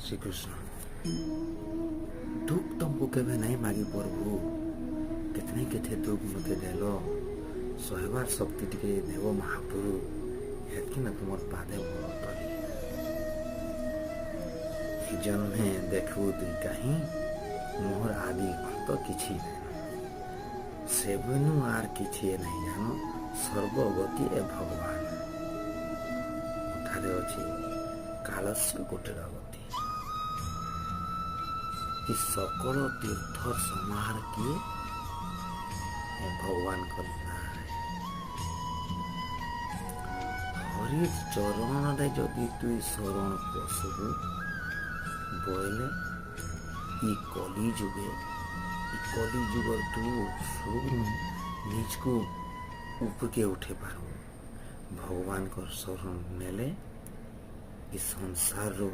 श्रीकृष्ण दुख तुमको केवे नहीं मागी प्रभु कितने केते दुख मते देलो सहबार शक्ति टिके देव महाप्रभु हेतकी ना तुमर पादे मोर तली जन्मे देखू दुईटा ही मोर आदि अंत किछि सेबनु आर किछि नहीं जानो सर्वगति ए भगवान उठारे अछि कालस्य कुटीर गति इस सकल तीर्थ समाहार किए भगवान कलीला हरि चरण रे जदि तु शरण पशु बोले इ कली जुगर तू निज को उपके उठे पार भगवान को शरण नेले इस संसार रो